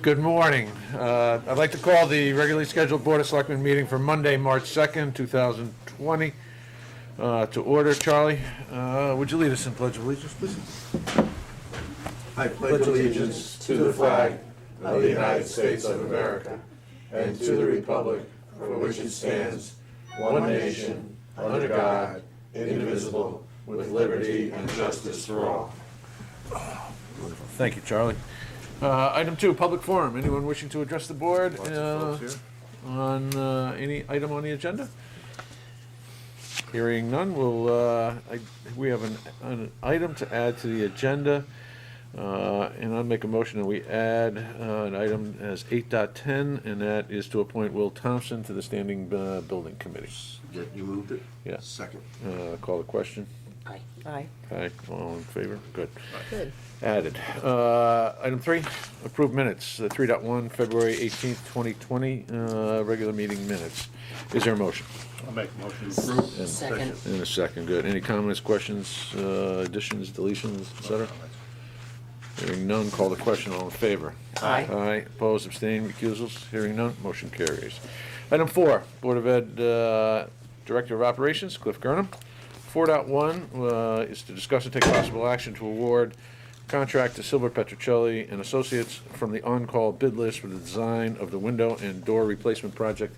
Good morning. I'd like to call the regularly scheduled Board of Selectmen meeting for Monday, March 2nd, 2020 to order. Charlie, would you lead us in Pledge of Allegiance, please? I pledge allegiance to the flag of the United States of America and to the republic for which it stands, one nation, under God, indivisible, with liberty and justice for all. Thank you, Charlie. Item 2, public forum. Anyone wishing to address the board on any item on the agenda? Hearing none, we have an item to add to the agenda. And I'll make a motion that we add an item as 8.10, and that is to appoint Will Thompson to the Standing Building Committee. You moved it? Yeah. Second. Call the question. Aye. Aye. Aye. All in favor? Good. Good. Added. Item 3, approved minutes, 3.1, February 18th, 2020, regular meeting minutes. Is there a motion? I'll make a motion to approve. And Second. and a second, good. Any comments, questions, additions, deletions, et cetera? Hearing none, call the question. All in favor? Aye. Aye. Opposed, abstained, recusals? Hearing none, motion carries. Item 4, Board of Ed Director of Operations, Cliff Gurnham. 4.1 is to discuss and take possible action to award contract to Silver Petrocelli and Associates from the on-call bid list for the design of the window and door replacement project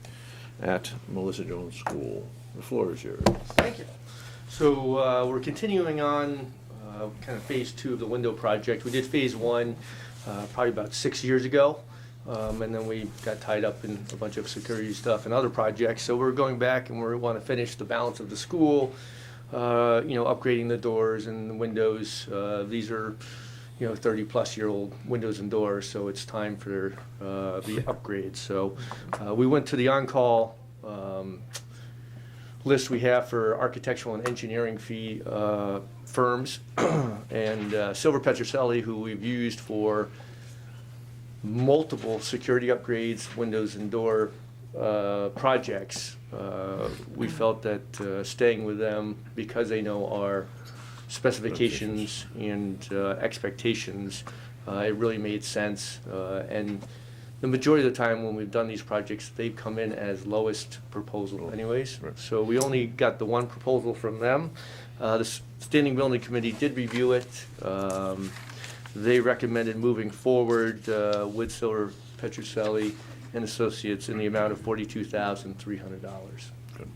at Melissa Jones School. The floor is yours. Thank you. So we're continuing on kind of phase 2 of the window project. We did phase 1 probably about 6 years ago, and then we got tied up in a bunch of security stuff and other projects. So we're going back and we want to finish the balance of the school, upgrading the doors and the windows. These are 30-plus-year-old windows and doors, so it's time for the upgrades. So we went to the on-call list we have for architectural and engineering fee firms, and Silver Petrocelli, who we've used for multiple security upgrades, windows and door projects. We felt that staying with them, because they know our specifications and expectations, it really made sense. And the majority of the time when we've done these projects, they've come in as lowest proposal anyways. Right. So we only got the one proposal from them. The Standing Building Committee did review it. They recommended moving forward with Silver Petrocelli and Associates in the amount of $42,300. Good.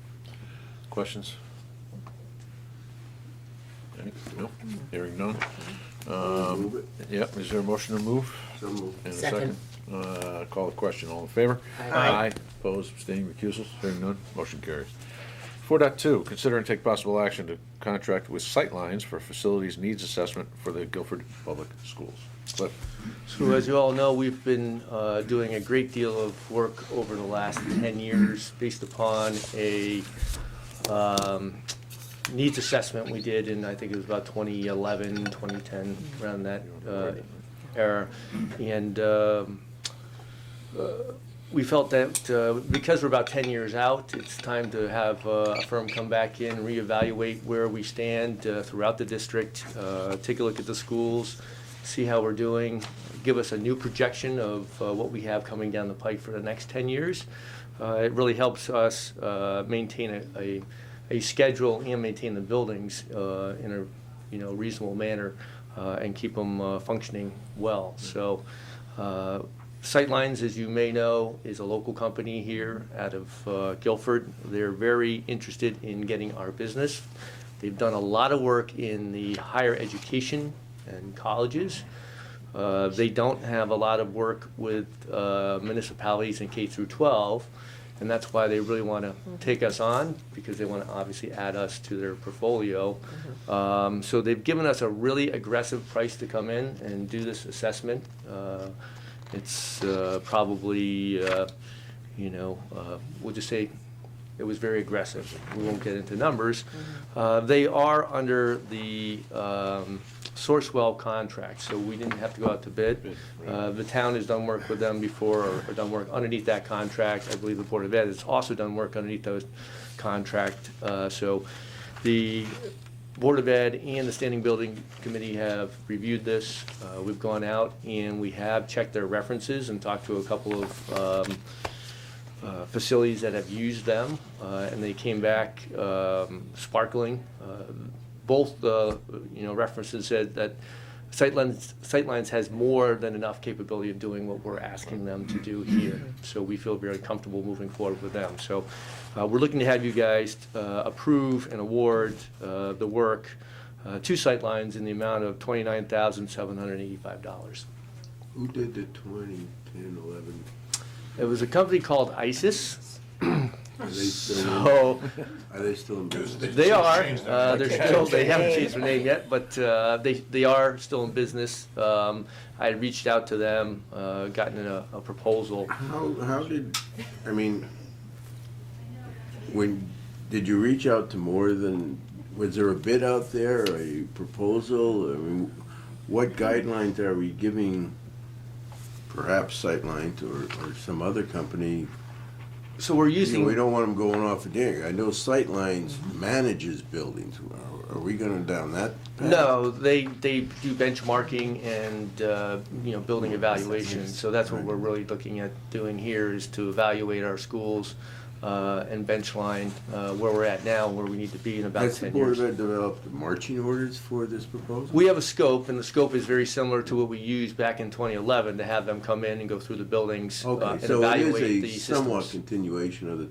Questions? Any? No? Hearing none? Move it. Yep, is there a motion to move? So moved. And a Second. Call the question. All in favor? Aye. Opposed, abstaining, recusals? Hearing none, motion carries. 4.2, consider and take possible action to contract with Sightlines for facilities needs assessment for the Guilford Public Schools. Cliff? So as you all know, we've been doing a great deal of work over the last 10 years based upon a needs assessment we did in, I think it was about 2011, 2010, around that era. And we felt that because we're about 10 years out, it's time to have a firm come back in, reevaluate where we stand throughout the district, take a look at the schools, see how we're doing, give us a new projection of what we have coming down the pike for the next 10 years. It really helps us maintain a schedule and maintain the buildings in a reasonable manner and keep them functioning well. So Sightlines, as you may know, is a local company here out of Guilford. They're very interested in getting our business. They've done a lot of work in the higher education and colleges. They don't have a lot of work with municipalities in K through 12, and that's why they really want to take us on, because they want to obviously add us to their portfolio. So they've given us a really aggressive price to come in and do this assessment. It's probably, we'll just say it was very aggressive. We won't get into numbers. They are under the Sourcewell contract, so we didn't have to go out to bid. The town has done work with them before, or done work underneath that contract. I believe the Board of Ed has also done work underneath those contract. So the Board of Ed and the Standing Building Committee have reviewed this. We've gone out and we have checked their references and talked to a couple of facilities that have used them, and they came back sparkling. Both references said that Sightlines has more than enough capability of doing what we're asking them to do here. So we feel very comfortable moving forward with them. So we're looking to have you guys approve and award the work to Sightlines in the amount of $29,785. Who did the 2010, 11? It was a company called ISIS. Are they still, So are they still in business? they are. changed their They haven't changed their name yet, but they are still in business. I reached out to them, gotten a proposal. How did, I mean, did you reach out to more than, was there a bid out there, or a proposal? I mean, what guidelines are we giving, perhaps Sightlines or some other company? So we're using. We don't want them going off of there. I know Sightlines manages buildings. Are we going down that path? No, they do benchmarking and building evaluation. So that's what we're really looking at doing here, is to evaluate our schools and benchline where we're at now, where we need to be in about Has the 10 Board years. of Ed developed marching orders for this proposal? We have a scope, and the scope is very similar to what we used back in 2011 to have them come in and go through the buildings and Okay, so it evaluate the is a somewhat systems. continuation of the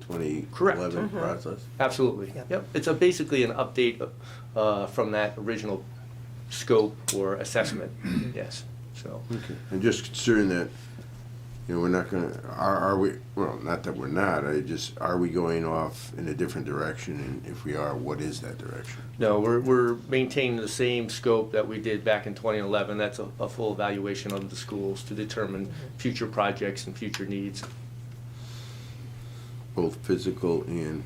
Correct. 2011 process? Absolutely. Yep. It's basically an update from that original scope or assessment. Yes. So. Okay. I'm just concerned that, we're not gonna, are we, well, not that we're not, are we going off in a different direction? And if we are, what is that direction? No, we're maintaining the same scope that we did back in 2011. That's a full evaluation of the schools to determine future projects and future needs. Both physical and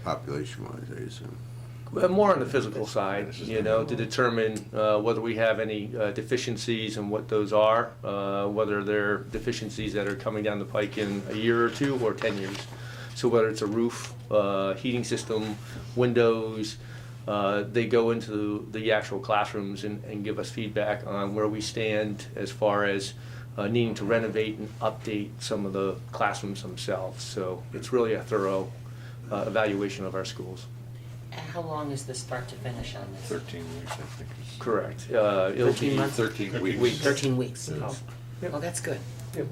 population-wise, I assume. More on the physical side, to determine whether we have any deficiencies and what those are, whether they're deficiencies that are coming down the pike in a year or two or 10 years. So whether it's a roof, heating system, windows, they go into the actual classrooms and give us feedback on where we stand as far as needing to renovate and update some of the classrooms themselves. So it's really a thorough evaluation of our schools. How long is the start to finish on this? 13 weeks, I think. Correct. It'll 13 be months? 13 weeks. 13 weeks. Yes. Oh, that's good. Yep.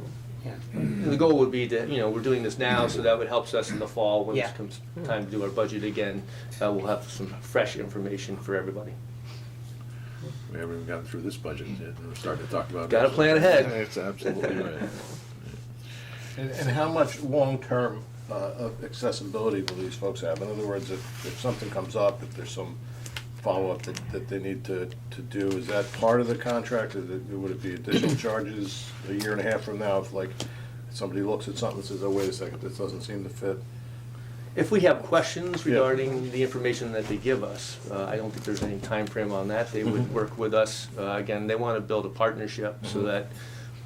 Yeah. And the goal would be to, we're doing this now, so that would help us in the fall when Yeah. it comes time to do our budget again. We'll have some fresh information for everybody. We haven't even gotten through this budget yet, and we're starting to talk about. Gotta plan ahead. That's absolutely right. And how much long-term accessibility will these folks have? In other words, if something comes up, if there's some follow-up that they need to do, is that part of the contract? Would it be additional charges a year and a half from now if, like, somebody looks at something and says, oh, wait a second, this doesn't seem to fit? If we have questions Yeah. regarding the information that they give us, I don't think there's any time frame on that. They would work with us. Again, they want to build a partnership so that,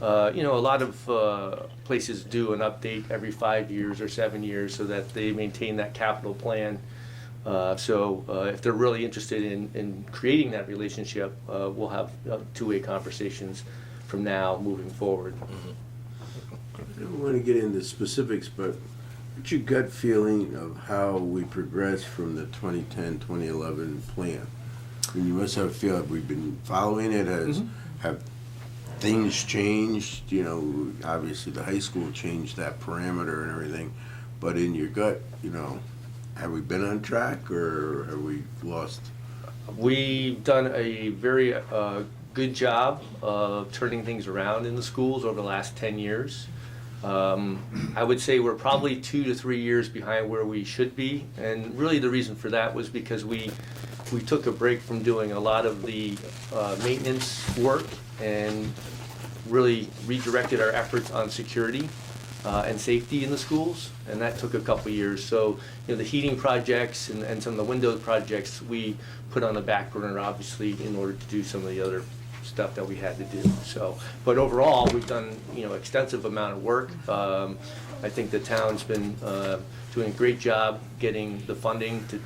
a lot of places do an update every 5 years or 7 years so that they maintain that capital plan. So if they're really interested in creating that relationship, we'll have two-way conversations from now moving forward. I don't want to get into specifics, but what's your gut feeling of how we progress from the 2010, 2011 plan? I mean, you must have a feel, have we been following it? Have things changed? Obviously the high school changed that parameter and everything, but in your gut, have we been on track or have we lost? We've done a very good job of turning things around in the schools over the last 10 years. I would say we're probably 2 to 3 years behind where we should be, and really the reason for that was because we took a break from doing a lot of the maintenance work and really redirected our efforts on security and safety in the schools, and that took a couple years. So, the heating projects and some of the window projects we put on the back burner, obviously, in order to do some of the other stuff that we had to do. So, but overall, we've done, extensive amount of work. I think the town's been doing a great job getting the funding to,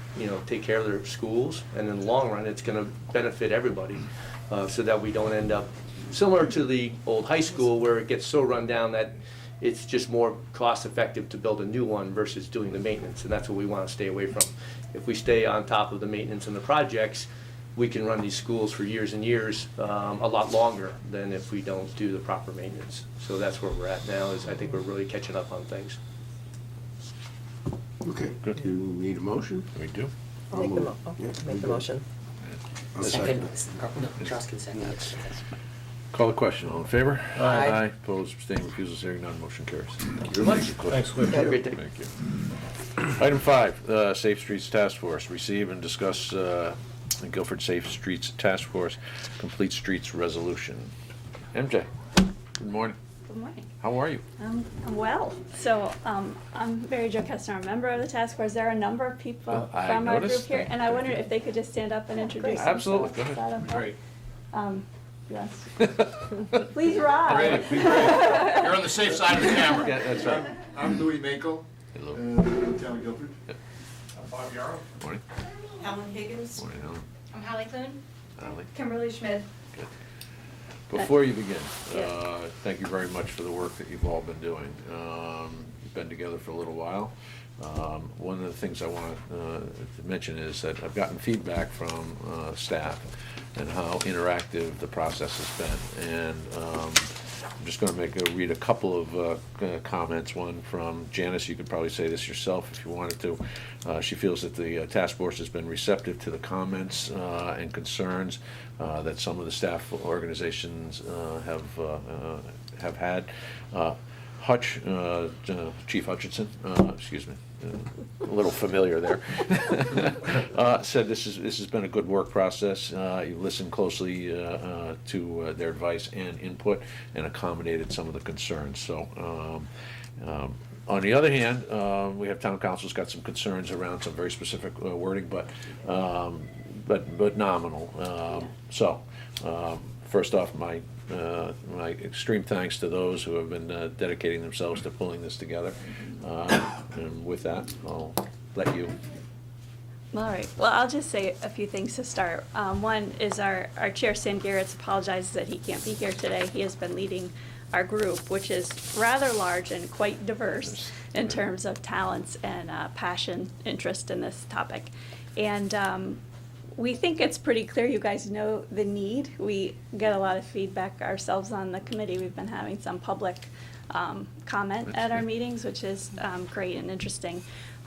take care of their schools. And in the long run, it's going to benefit everybody so that we don't end up similar to the old high school where it gets so run down that it's just more cost effective to build a new one versus doing the maintenance. And that's what we want to stay away from. If we stay on top of the maintenance and the projects, we can run these schools for years and years, a lot longer than if we don't do the proper maintenance. So that's where we're at now, is I think we're really catching up on things. Okay, Good. you need a motion? We do. I'll Make the move. Yeah, make the motion. I'll Second, second. no, Charles can second it. Call the question. All in favor? Aye. Opposed, abstaining, recusals, hearing none, motion carries. Thank you very much. Thanks, Cliff. Have a great day. Thank you. Item 5, Safe Streets Task Force. Receive and discuss the Guilford Safe Streets Task Force Complete Streets Resolution. MJ, good morning. Good morning. How are you? I'm well. So I'm Mary Jo Kestner, a member of the task force. There are a number of people I from our group noticed. here, and I wondered if they could just stand up and introduce themselves. Absolutely. Go ahead. Is that okay? Great. Yes. Please rise. Great, be great. You're on the safe side of the camera. Yeah, that's right. I'm Louis Mako, Hello. Town of Guilford. Morning. Helen Higgins. Morning, Ellen. I'm Holly Clune. Ally. Kimberly Schmidt. Good. Before you begin, Yeah. thank you very much for the work that you've all been doing. You've been together for a little while. One of the things I want to mention is that I've gotten feedback from staff and how interactive the process has been. And I'm just going to read a couple of comments. One from Janice. You could probably say this yourself if you wanted to. She feels that the task force has been receptive to the comments and concerns that some of the staff organizations have had. Hutch, Chief Hutchinson, excuse me, a little familiar there, said this has been a good work process. You listened closely to their advice and input and accommodated some of the concerns. So, on the other hand, we have town council's got some concerns around some very specific wording, but nominal. First off, my extreme thanks to those who have been dedicating themselves to pulling this together. And with that, I'll let you. All right. Well, I'll just say a few things to start. One is our chair, Sam Garrett's, apologizes that he can't be here today. He has been leading our group, which is rather large and quite diverse in terms of talents and passion, interest in this topic. And we think it's pretty clear you guys know the need. We get a lot of feedback ourselves on the committee. We've been having some public comment at our meetings, which is great and interesting.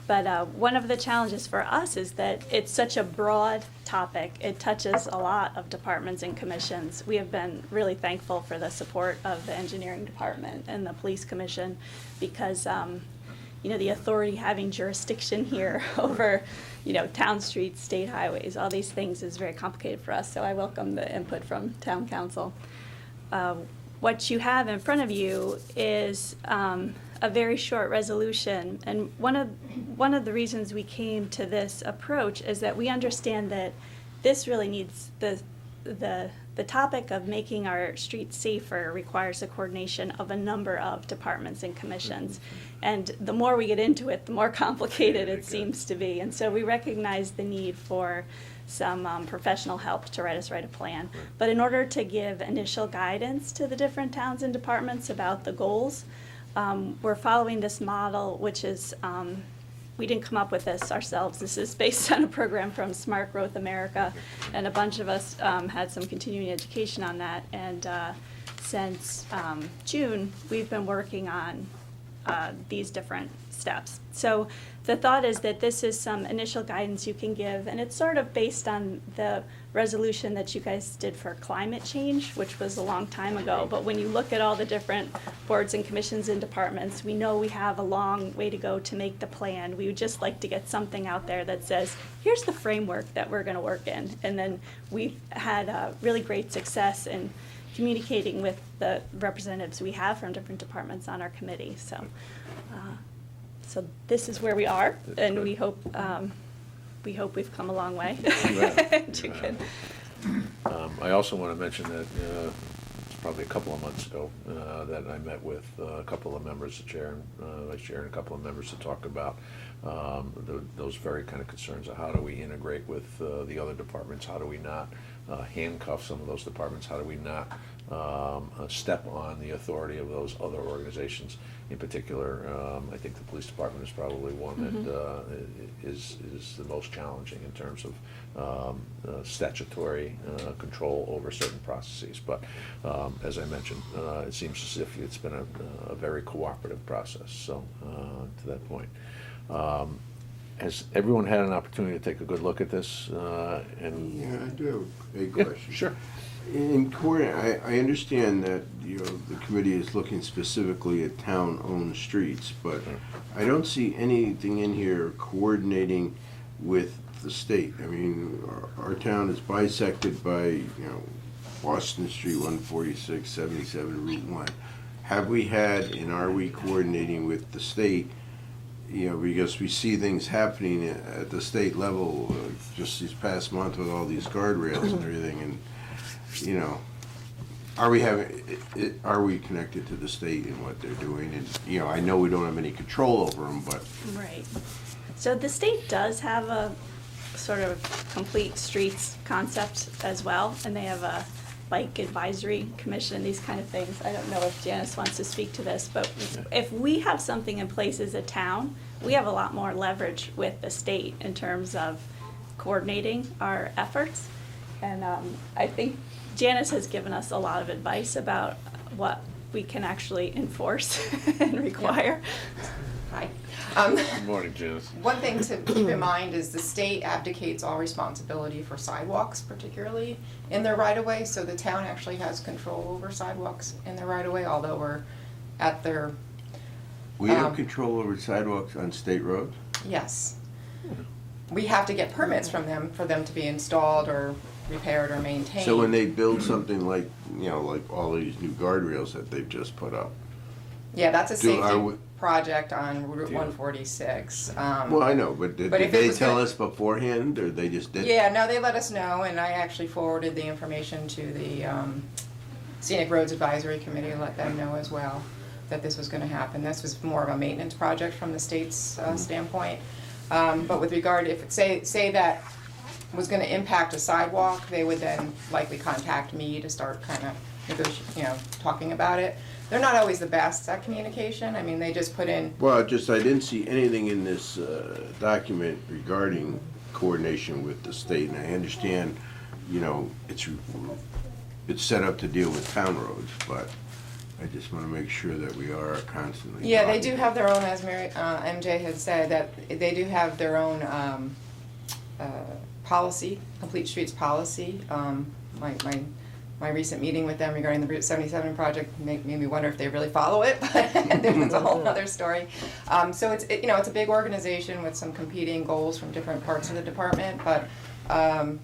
But one of the challenges for us is that it's such a broad topic. It touches a lot of departments and commissions. We have been really thankful for the support of the engineering department and the police commission because the authority having jurisdiction here over, town streets, state highways, all these things is very complicated for us. So I welcome the input from town council. What you have in front of you is a very short resolution. And one of the reasons we came to this approach is that we understand that this really needs the topic of making our streets safer requires the coordination of a number of departments and commissions. And the more we get into it, the more complicated it seems to be. And so we recognize the need for some professional help to write a plan. But in order to give initial guidance to the different towns and departments about the goals, we're following this model, which is, we didn't come up with this ourselves. This is based on a program from Smart Growth America, and a bunch of us had some continuing education on that. And since June, we've been working on these different steps. So the thought is that this is some initial guidance you can give, and it's sort of based on the resolution that you guys did for climate change, which was a long time ago. But when you look at all the different boards and commissions and departments, we know we have a long way to go to make the plan. We would just like to get something out there that says, here's the framework that we're going to work in. And then we've had really great success in communicating with the representatives we have from different departments on our committee. So this is where we are, and we hope we've come a long way. Right. You can I also want to mention that it's probably a couple of months ago that I met with a couple of members, the chair and vice chair, and a couple of members to talk about those very kind of concerns of how do we integrate with the other departments, how do we not handcuff some of those departments, how do we not step on the authority of those other organizations. In particular, I think the police department is probably one that is the most challenging in terms of statutory control over certain processes. But as I mentioned, it seems as if it's been a very cooperative process. So to that point, has everyone had an opportunity to take a good look at this? And Yeah, I do have a yeah, question. sure. In court, I understand that, the committee is looking specifically at town-owned streets, but I don't see anything in here coordinating with the state. I mean, our town is bisected by, Boston Street, 146, 77, Route 1. Have we had, and are we coordinating with the state? Because we see things happening at the state level, just this past month with all these guardrails and everything, and are we connected to the state and what they're doing? And, I know we don't have any control over them, but. Right. So the state does have a sort of complete streets concept as well, and they have a bike advisory commission, these kind of things. I don't know if Janice wants to speak to this, but if we have something in place as a town, we have a lot more leverage with the state in terms of coordinating our efforts. And I think Janice has given us a lot of advice about what we can actually enforce and require. Hi. Good morning, Janice. One thing to keep in mind is the state abdicates all responsibility for sidewalks, particularly in their right-of-way, so the town actually has control over sidewalks in their right-of-way, although we're at their, We have control over sidewalks on state roads? yes. We have to get permits from them for them to be installed or repaired or maintained. So when they build something like, like all these new guardrails that they've just put up. Yeah, that's a are safety we- project on Route 146. Well, I know, but did But if it they was tell gonna- us beforehand, or they just did? Yeah, no, they let us know, and I actually forwarded the information to the Scenic Roads Advisory Committee to let them know as well that this was gonna happen. This was more of a maintenance project from the state's standpoint. But with regard, if it say that was gonna impact a sidewalk, they would then likely contact me to start kind of talking about it. They're not always the best at communication. I mean, they just put in, Well, I didn't see anything in this document regarding coordination with the state, and I understand, it's set up to deal with town roads, but I just want to make sure that we are constantly. yeah, they talking. do have their own, as MJ had said, that they do have their own policy, Complete Streets policy. My recent meeting with them regarding the Route 77 project made me wonder if they really follow it, but it's a whole other story. So it's a big organization with some competing goals from different parts of the department, but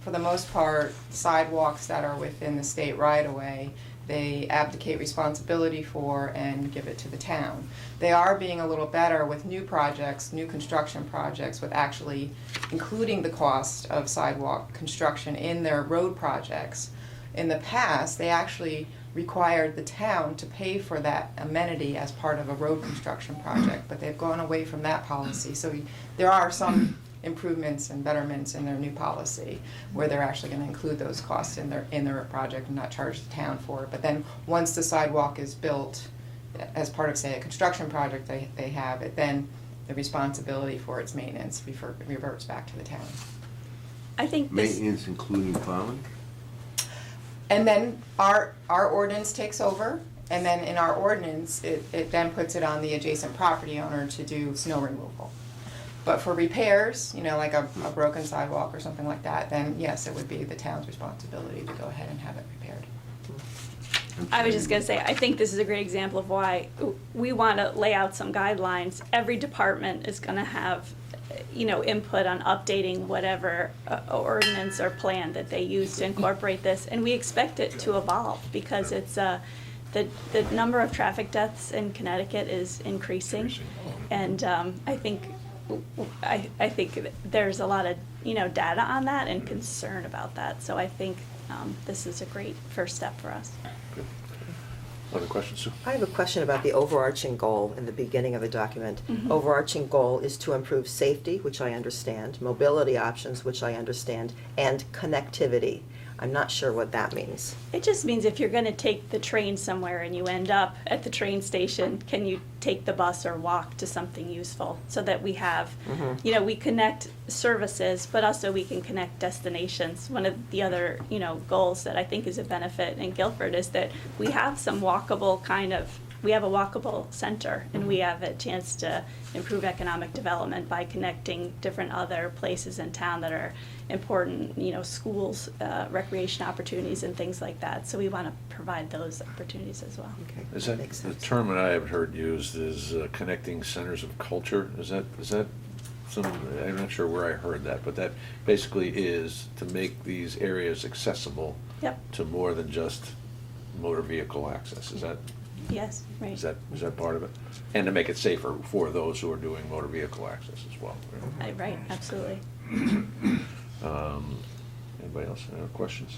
for the most part, sidewalks that are within the state right-of-way, they abdicate responsibility for and give it to the town. They are being a little better with new projects, new construction projects, with actually including the cost of sidewalk construction in their road projects. In the past, they actually required the town to pay for that amenity as part of a road construction project, but they've gone away from that policy. So there are some improvements and betterments in their new policy where they're actually going to include those costs in their project and not charge the town for it. But then once the sidewalk is built as part of, say, a construction project they have it, then the responsibility for its maintenance reverts back to the town. I think this, Maintenance including plowing? And then our ordinance takes over, and then in our ordinance, it then puts it on the adjacent property owner to do snow removal. But for repairs, like a broken sidewalk or something like that, then yes, it would be the town's responsibility to go ahead and have it repaired. I was just gonna say, I think this is a great example of why we want to lay out some guidelines. Every department is gonna have, input on updating whatever ordinance or plan that they use to incorporate this, and we expect it to evolve because it's the number of traffic deaths in Connecticut is increasing, and I think there's a lot of data on that and concern about that. So I think this is a great first step for us. Good. Other questions, Sue? I have a question about the overarching goal in the beginning of the document. Mhm. Overarching goal is to improve safety, which I understand, mobility options, which I understand, and connectivity. I'm not sure what that means. It just means if you're going to take the train somewhere and you end up at the train station, can you take the bus or walk to something useful so that we have, you know, we connect services, but also we can connect destinations. One of the other, you know, goals that I think is a benefit in Guilford is that we have some walkable we have a walkable center, and we have a chance to improve economic development by connecting different other places in town that are important, you know, schools, recreation opportunities and things like that. So we want to provide those opportunities as well. Okay, Is that, makes the sense. term that I have heard used is connecting centers of culture? Is that some, I'm not sure where I heard that, but that basically is to make these areas accessible Yep. to more than just motor vehicle access. Is that Right. Is that part of it? And to make it safer for those who are doing motor vehicle access as well. Right, absolutely. Anybody else have questions?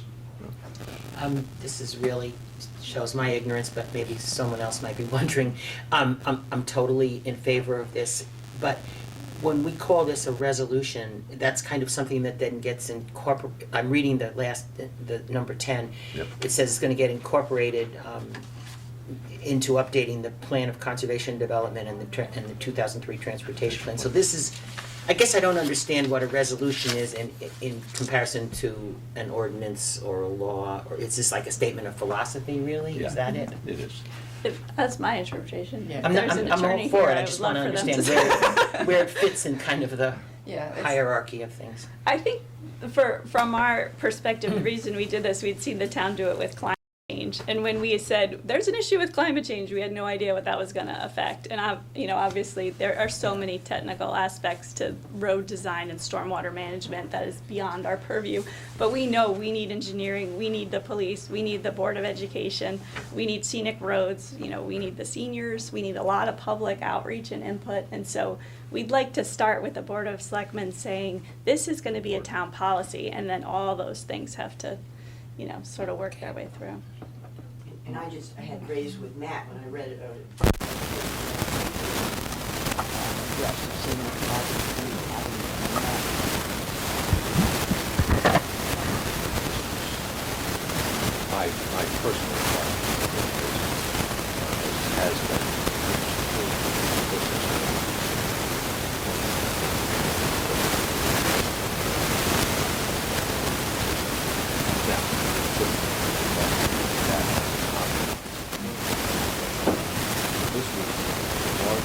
No? This is really shows my ignorance, but maybe someone else might be wondering. I'm totally in favor of this, but when we call this a resolution, that's kind of something that then gets incorporated. I'm reading the number 10. Yep. It says it's going to get incorporated into updating the plan of conservation development and the 2003 transportation plan. So this is, I guess I don't understand what a resolution is in comparison to an ordinance or a law, or is this like a statement of philosophy, really? Yeah. Is that it? It is. That's my interpretation. I'm all for it, I just want to understand where it fits in kind of the Yeah, it's- hierarchy of things. I think from our perspective, the reason we did this, we'd seen the town do it with climate change. And when we said, there's an issue with climate change, we had no idea what that was going to affect. And, you know, obviously there are so many technical aspects to road design and stormwater management that is beyond our purview. But we know we need engineering, we need the police, we need the Board of Education, we need scenic roads, you know, we need the seniors, we need a lot of public outreach and input. And so we'd like to start with the Board of Selectmen saying, this is going to be a town policy, and then all those things have to, you know, sort of work their way through. And I had raised with Matt when I read it. My personal thought has been. This was more.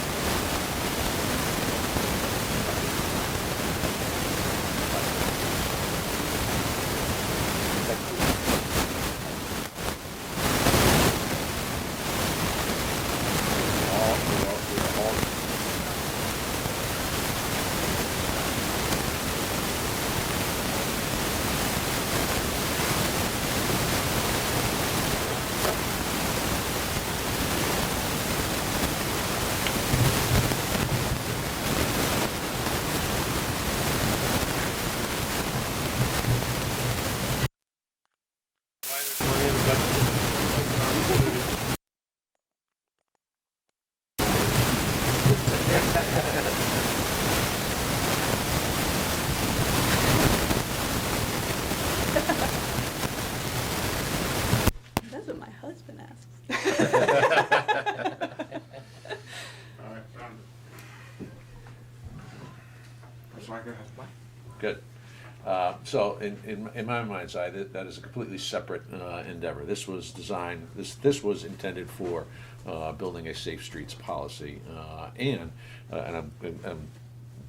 That's what my husband asks. All right, found it. That's my guy. Good. So in my mind's eye, that is a completely separate endeavor. This was designed, this was intended for building a safe streets policy. And I'm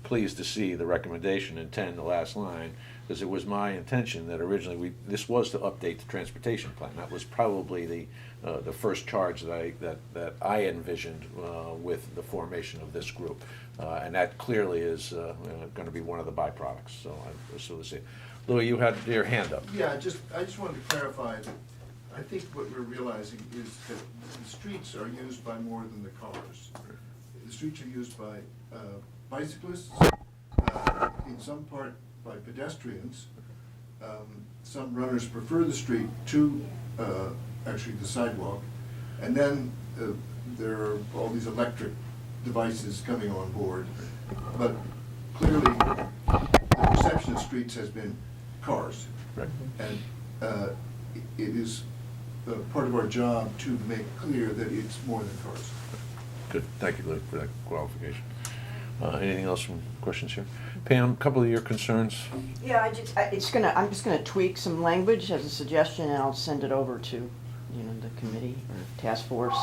pleased to see the recommendation in 10, the last line, because it was my intention that originally this was to update the transportation plan. That was probably the first charge that I envisioned with the formation of this group. And that clearly is going to be one of the byproducts. So to see. Louis, you had your hand up. Yeah, I just wanted to clarify that I think what we're realizing is that the streets are used by more than the cars. The streets are used by bicyclists, in some part by pedestrians, some runners prefer the street to actually the sidewalk. And then there are all these electric devices coming on board. But clearly, the perception of streets has been cars. Right. And it is part of our job to make clear that it's more than cars. Good, thank you, Luke, for that qualification. Anything else from questions here? Pam, a couple of your concerns? Yeah, I'm just gonna tweak some language as a suggestion, and I'll send it over to, the committee or task force.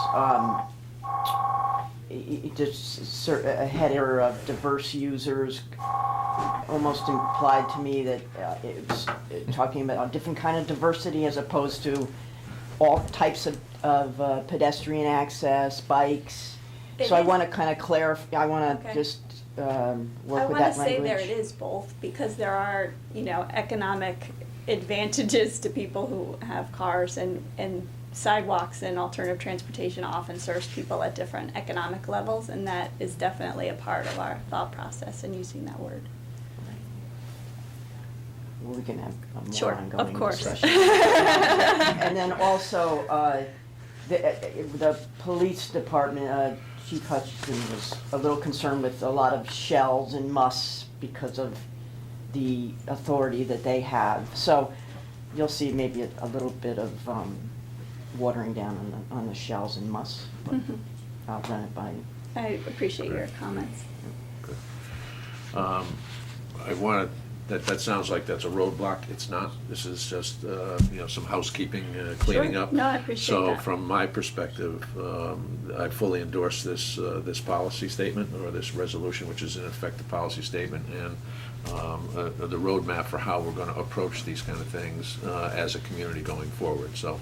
Just a header of diverse users almost implied to me that it's talking about a different kind of diversity as opposed to all types of pedestrian access, bikes. So I want to kind of clarify, I want to just work with that language. I want to say there it is both, because there are, economic advantages to people who have cars, and sidewalks and alternative transportation often serves people at different economic levels, and that is definitely a part of our thought process in using that word. Well, we can have a more Sure, ongoing of course. discussion. And then also, the police department, Chief Hutchinson was a little concerned with a lot of shells and muss because of the authority that they have. So you'll see maybe a little bit of watering down on the shells and muss. But I'll run it by you. I appreciate your comments. Good. I wanted, that sounds like that's a roadblock. It's not. This is just, some housekeeping, cleaning Sure. up. No, I appreciate So that. from my perspective, I fully endorse this policy statement, or this resolution, which is in effect the policy statement, and the roadmap for how we're going to approach these kind of things as a community going forward. So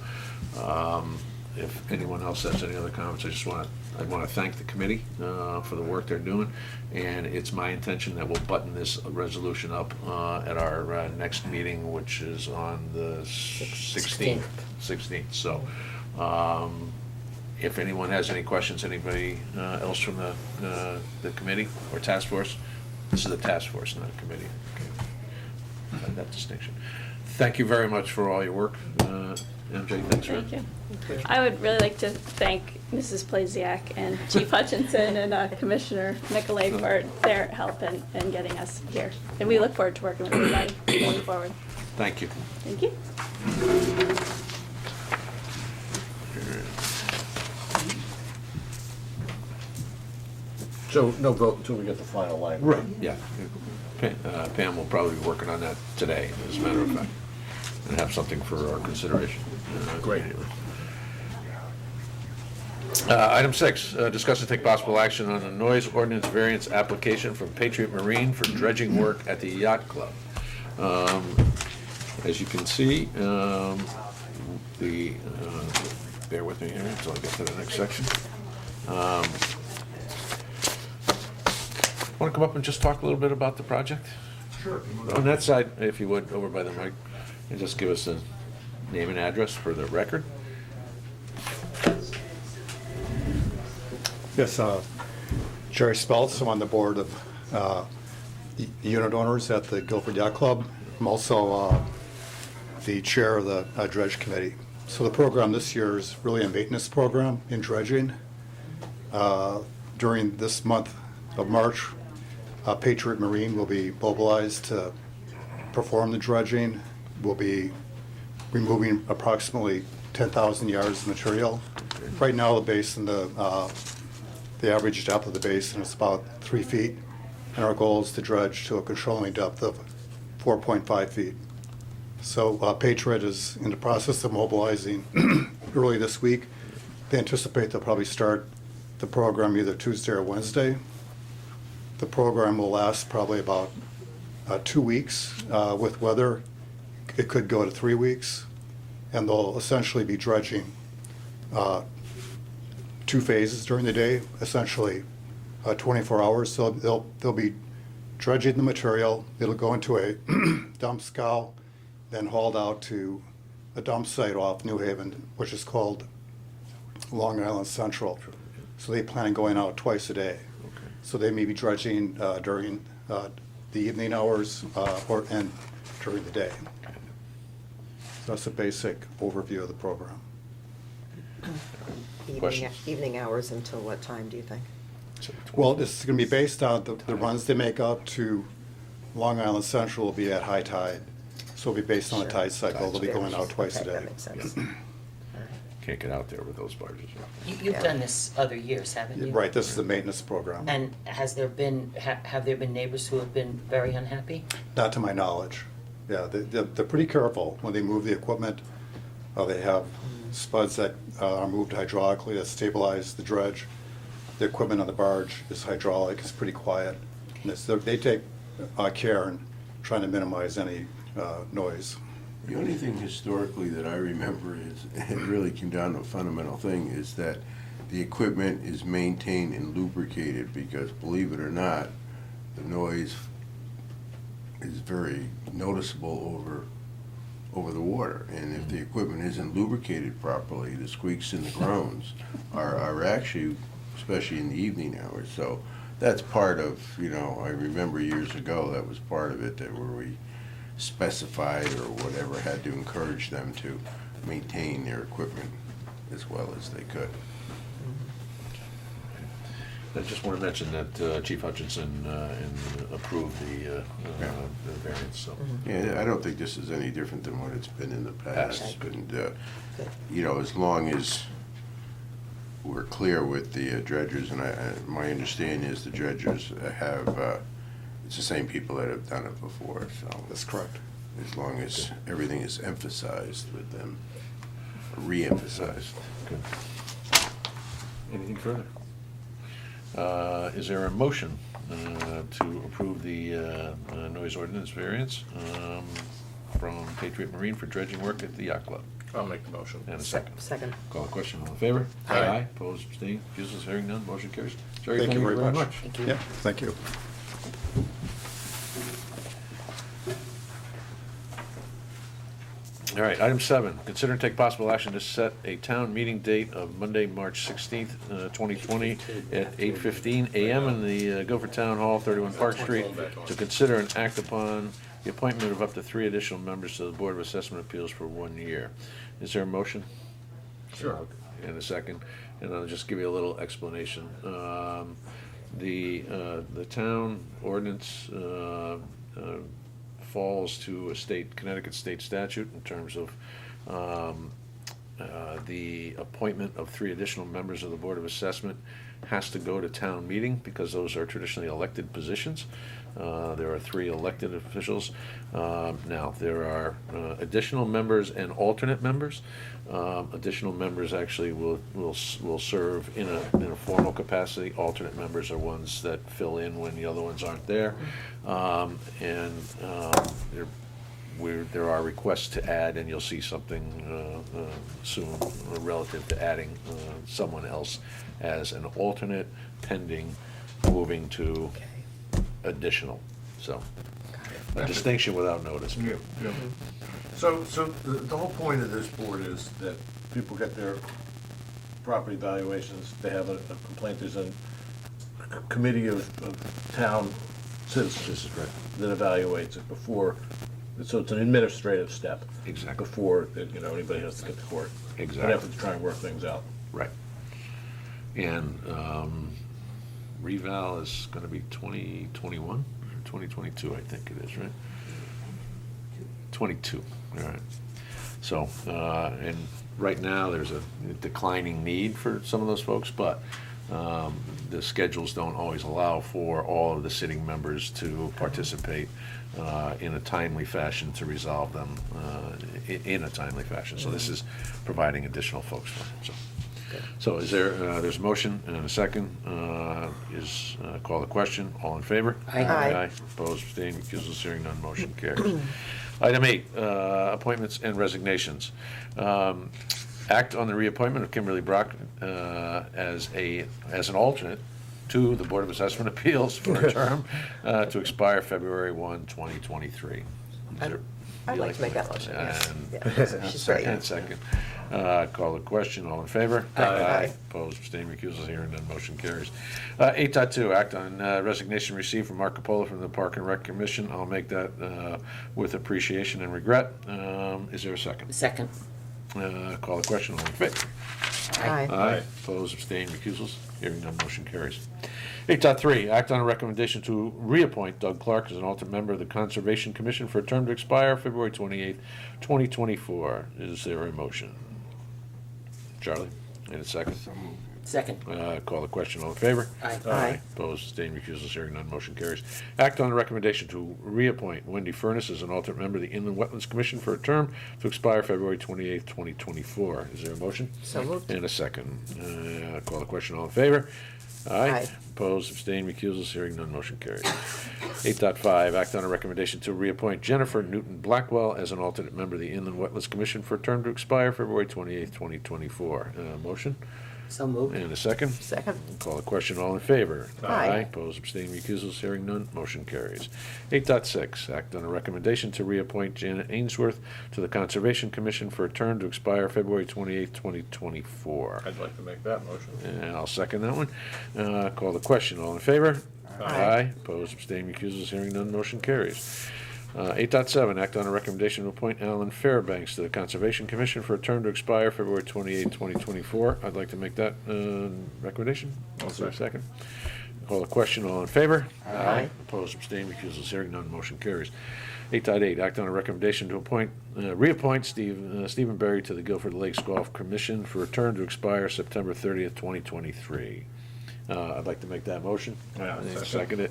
if anyone else has any other comments, I want to thank the committee for the work they're doing, and it's my intention that we'll button this resolution up at our next meeting, which is on the 16th. So if anyone has any questions, anybody else from the committee or task force? This is a task force, not a committee. Okay. That distinction. Thank you very much for all your work, MJ. Thanks for Thank you. I would really like to thank Mrs. Plasiak and Chief Hutchinson and Commissioner Nicolay for their help in getting us here. And we look forward to working with everybody going forward. Thank you. Thank you. So no vote until we get the final language. Right, yeah. Pam will probably be working on that today, as a matter of fact, and have something for our consideration. Great. Item 6, discuss and take possible action on a noise ordinance variance application from Patriot Marine for dredging work at the yacht club. As you can see, bear with me here until I get to the next section. Want to come up and just talk a little bit about the project? Sure. On that side, if you would, over by the mic, and just give us a name and address for the record. Yes, Jerry Speltz. I'm on the board of the unit owners at the Guilford Yacht Club. I'm also the chair of the dredge committee. So the program this year is really a maintenance program in dredging. During this month of March, Patriot Marine will be mobilized to perform the dredging. We'll be removing approximately 10,000 yards of material. Right now, the basin, the average depth of the basin is about 3 feet, and our goal is to dredge to a controlling depth of 4.5 feet. So Patriot is in the process of mobilizing early this week. They anticipate they'll probably start the program either Tuesday or Wednesday. The program will last probably about 2 weeks. With weather, it could go to 3 weeks, and they'll essentially be dredging 2 phases during the day, essentially 24 hours. So they'll be dredging the material. It'll go into a dump scow, then hauled out to a dump site off New Haven, which is called Long Island Central. So they plan on going out twice a day. So they may be dredging during the evening hours and during the day. So that's a basic overview of the program. Questions? Evening hours until what time, do you think? Well, this is going to be based on the runs they make up to Long Island Central will be at high tide. So it'll be based on the Sure. tide cycle. They'll be going out twice a Okay, day. that makes sense. Can't get out there with those barges. You've Yeah. done this other years, haven't you? Right, this is the maintenance program. And has there been, have there been neighbors who have been very unhappy? Not to my knowledge. Yeah, they're pretty careful when they move the equipment. They have spuds that are moved hydraulically that stabilize the dredge. The equipment on the barge is hydraulic, it's pretty quiet. And they take care in trying to minimize any noise. The only thing historically that I remember is, it really came down to a fundamental thing, is that the equipment is maintained and lubricated, because believe it or not, the noise is very noticeable over the water. And if the equipment isn't lubricated properly, the squeaks and the groans are actually, especially in the evening hours. So that's part of, I remember years ago, that was part of it, that where we specified or whatever, had to encourage them to maintain their equipment as well as they could. I just want to mention that Chief Hutchinson approved the variance, so. Yeah, I don't think this is any different than what it's been in the past. Past. And, as long as we're clear with the dredgers, and my understanding is the dredgers have, it's the same people that have done it before, so. That's correct. As long as everything is emphasized with them, re-emphasized. Good. Anything further? Is there a motion to approve the noise ordinance variance from Patriot Marine for dredging work at the yacht club? I'll make the motion. And a second. Second. Call the question, all in favor? Aye. Opposed, abstained, recusals, hearing none, motion carries. Jerry, Thank you very much. Thank you. Yeah, thank you. All right, item 7, consider and take possible action to set a town meeting date of Monday, March 16th, 2020 at 8:15 a.m. in the Guilford Town Hall, 31 Park Street, to consider and act upon the appointment of up to 3 additional members to the Board of Assessment Appeals for 1 year. Is there a motion? Sure. And a second, and I'll just give you a little explanation. The town ordinance falls to a Connecticut state statute in terms of the appointment of 3 additional members of the Board of Assessment has to go to town meeting, because those are traditionally elected positions. There are 3 elected officials. Now, there are additional members and alternate members. Additional members actually will serve in a formal capacity. Alternate members are ones that fill in when the other ones aren't there. There are requests to add, and you'll see something soon relative to adding someone else as an alternate, pending moving to additional. So, a distinction without notice. Yeah, yeah. So the whole point of this board is that people get their property valuations, they have a complaint, there's a committee of town citizens. This is right. That evaluates it before, so it's an administrative step. Exactly. Before, anybody has to get to court. Exactly. An effort to try and work things out. Right. And reval is gonna be 2021, or 2022, I think it is, right? 22, all right. So, and right now, there's a declining need for some of those folks, but the schedules don't always allow for all of the sitting members to participate in a timely fashion to resolve them in a timely fashion. So this is providing additional folks for them, so. So is there's a motion and a second, call the question, all in favor? Aye. Aye. Opposed, abstained, recusals, hearing none, motion carries. Item 8, appointments and resignations. Act on the reappointment of Kimberly Brock as an alternate to the Board of Assessment Appeals for a term to expire February 1, 2023. I'd like to make that motion, yes. And Yeah, she's great. second. Call the question, all in favor? Aye. Opposed, abstained, recusals, hearing none, motion carries. 8.2, act on resignation received from Mark Capola from the Park and Rec Commission. I'll make that with appreciation and regret. Is there a second? Second. Call the question, all in favor? Aye. Opposed, abstained, recusals, hearing none, motion carries. 8.3, act on a recommendation to reappoint Doug Clark as an alternate member of the Conservation Commission for a term to expire February 28th, 2024. Is there a motion? Charlie, and a second? Second. Call the question, all in favor? Aye. Aye. Opposed, sustained, recusals, hearing none, motion carries. Act on a recommendation to reappoint Wendy Furness as an alternate member of the Inland Wetlands Commission for a term to expire February 28th, 2024. Is there a motion? So moved. And a second. Call the question, all in favor? Aye. Opposed, abstained, recusals, hearing none, motion carries. 8.5, act on a recommendation to reappoint Jennifer Newton Blackwell as an alternate member of the Inland Wetlands Commission for a term to expire February 28th, 2024. Motion? So moved. And a second? Second. Call the question, all in favor? Aye. Opposed, abstained, recusals, hearing none, motion carries. 8.6, act on a recommendation to reappoint Janet Ainsworth to the Conservation Commission for a term to expire February 28th, 2024. I'd like to make that motion. And I'll second that one. Call the question, all in favor? Aye. Opposed, abstained, recusals, hearing none, motion carries. 8.7, act on a recommendation to appoint Alan Fairbanks to the Conservation Commission for a term to expire February 28th, 2024. I'd like to make that recommendation. Is there a second? Call the question, all in favor? Aye. Opposed, abstained, recusals, hearing none, motion carries. 8.8, act on a recommendation to reappoint Stephen Berry to the Guilford Lakes Golf Commission for a term to expire September 30th, 2023. I'd like to make that motion. Yeah, And second. second it.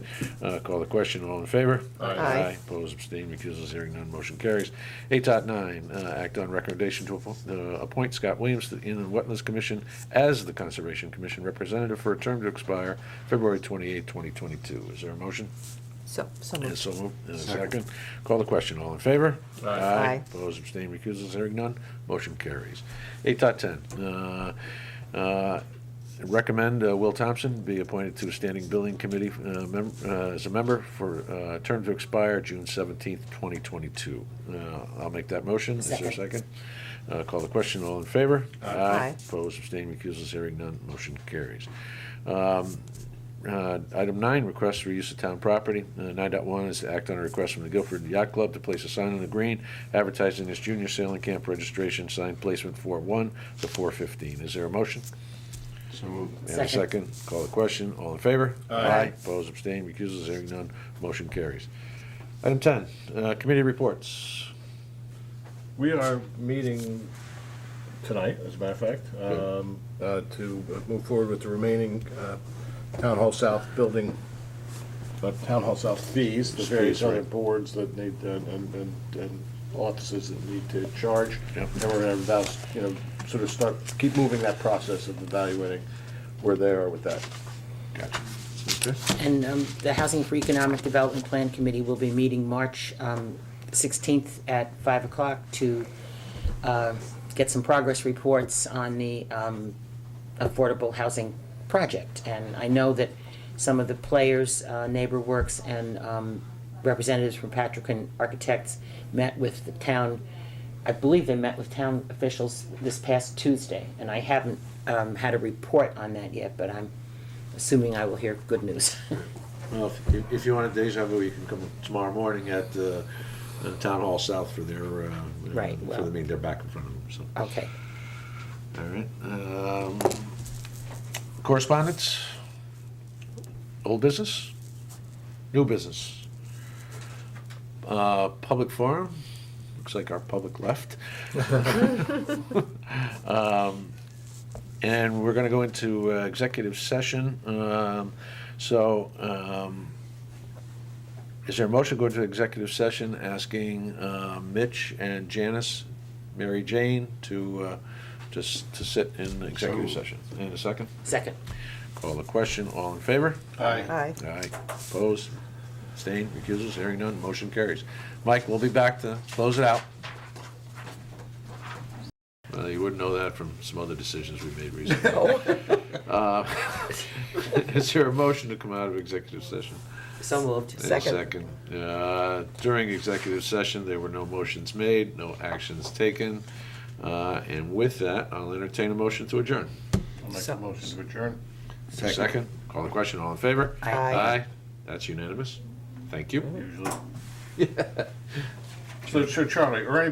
Call the question, all in favor? Aye. Opposed, abstained, recusals, hearing none, motion carries. 8.9, act on recommendation to appoint Scott Williams to the Inland Wetlands Commission as the Conservation Commission representative for a term to expire February 28th, 2022. Is there a motion? So And moved. so moved. And a second. Call the question, all in favor? Aye. Aye. Opposed, abstained, recusals, hearing none, motion carries. 8.10, recommend Will Thompson be appointed to a standing building committee as a member for a term to expire June 17th, 2022. I'll make that motion. Is there a Second. second? Call the question, all in favor? Aye. Opposed, abstained, recusals, hearing none, motion carries. Item 9, request for use of town property. 9.1 is to act on a request from the Guilford Yacht Club to place a sign on the green advertising this junior sailing camp registration, sign placement 4/1 to 4/15. Is there a motion? So moved. And a second. Call the question. All in favor? Aye. Opposed, abstained, recusals, hearing none, motion carries. Item 10, committee reports. We are meeting tonight, as a matter of fact, to move forward with the remaining Town Hall South building, Town Hall South fees, the various Fees, other right. boards that need, and offices that need to charge. Yep. And we're gonna, sort of keep moving that process of evaluating where they are with that. Gotcha. Okay. And the Housing for Economic Development Plan Committee will be meeting March 16th at 5 o'clock to get some progress reports on the affordable housing project. And I know that some of the players, NeighborWorks and representatives from Patrick and Architects met with the town. I believe they met with town officials this past Tuesday, and I haven't had a report on that yet, but I'm assuming I will hear good news. Well, if you want a deja vu, you can come tomorrow morning at Town Hall South for their, Right, for well. the meeting. They're back in front of them, so. Okay. All right. Correspondence? Old business? New business? Public forum? Looks like our public left. And we're gonna go into executive session. Is there a motion to go into executive session asking Mitch and Janice, Mary Jane, to sit in executive session? And a second? Second. Call the question, all in favor? Aye. Aye. Aye. Opposed? Abstained? Recusals? Hearing none, motion carries. Mike, we'll be back to close it out. You wouldn't know that from some other decisions we made recently. Is there a motion to come out of executive session? So moved. And a Second. During executive session, there were no motions made, no actions taken. And with that, I'll entertain a motion to adjourn. I'll make So- a motion to adjourn. Second. Call the question. All in favor? Aye. Aye. That's unanimous. Thank you. Usually. So Charlie, or any